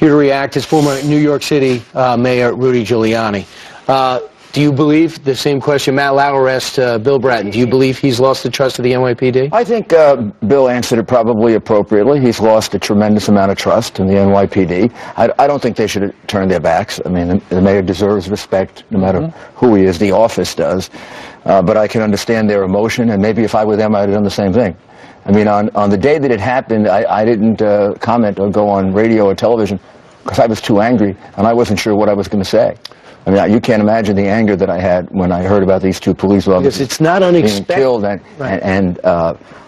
Here to react is former New York City Mayor Rudy Giuliani. Do you believe, the same question, Matt Lauer asked Bill Bratton, do you believe he's lost the trust of the NYPD? I think Bill answered it probably appropriately. He's lost a tremendous amount of trust in the NYPD. I don't think they should turn their backs. I mean, the mayor deserves respect no matter who he is. The office does. But I can understand their emotion, and maybe if I were them, I'd have done the same thing. I mean, on the day that it happened, I didn't comment or go on radio or television because I was too angry, and I wasn't sure what I was going to say. I mean, you can't imagine the anger that I had when I heard about these two police officers because it's not unexpected. Being killed and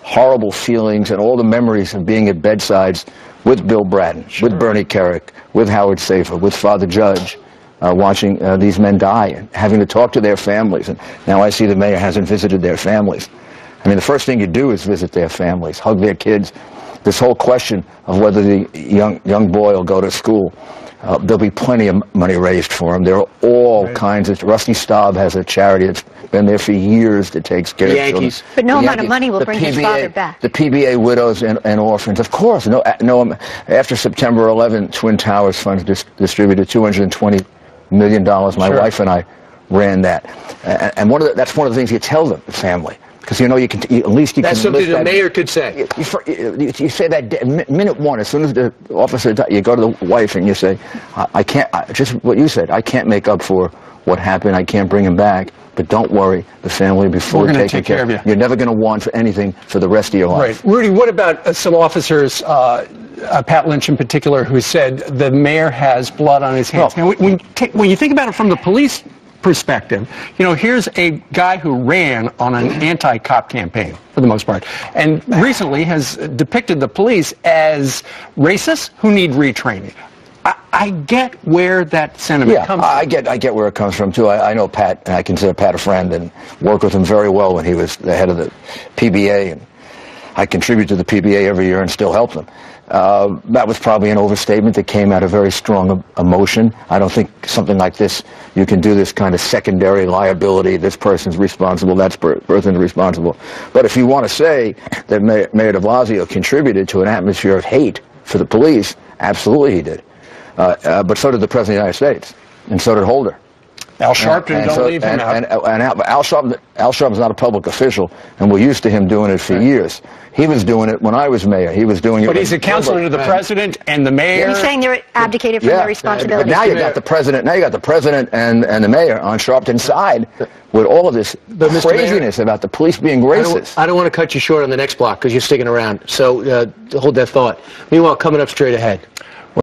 horrible feelings and all the memories of being at bedsides with Bill Bratton, with Bernie Kerik, with Howard Safir, with Father Judge, watching these men die and having to talk to their families. And now I see the mayor hasn't visited their families. I mean, the first thing you do is visit their families, hug their kids. This whole question of whether the young boy will go to school, there'll be plenty of money raised for him. There are all kinds of... Rusty Staub has a charity that's been there for years that takes care of children. But no amount of money will bring his father back. The PBA widows and orphans, of course. No. After September 11, Twin Towers Fund distributed $220 million. My wife and I ran that. And that's one of the things you tell the family. Because you know at least you That's can. That's something the mayor could say. You say that minute one, as soon as the officer, you go to the wife and you say, I can't, just what you said, I can't make up for what happened, I can't bring him back, but don't worry, the family will be fully taken care of. You're never going to want for anything for the rest of your life. Right. Rudy, what about some officers, Pat Lynch in particular, who said the mayor has blood on his hands? Now, when you think about it from the police perspective, you know, here's a guy who ran on an anti-cop campaign, for the most part, and recently has depicted the police as racists who need retraining. I get where that sentiment comes from. I get where it comes from, too. I know Pat, and I consider Pat a friend, and worked with him very well when he was the head of the PBA, and I contribute to the PBA every year and still help them. That was probably an overstatement that came out of very strong emotion. I don't think something like this, you can do this kind of secondary liability, this person's responsible, that person's responsible. But if you want to say that Mayor de Blasio contributed to an atmosphere of hate for the police, absolutely he did. But so did the President of the United States, and so did Holder. Al Sharpton, don't leave him out. And Al Sharpton's not a public official, and we're used to him doing it for years. He was doing it when I was mayor. He was doing it. But he's a counselor to the president and the mayor. You're saying they're abdicated from their responsibilities. But now you got the president. Now you got the president and the mayor on Sharpton's side with all of this craziness about the police being racist. I don't want to cut you short on the next block because you're sticking around. So hold that thought. Meanwhile, coming up straight ahead.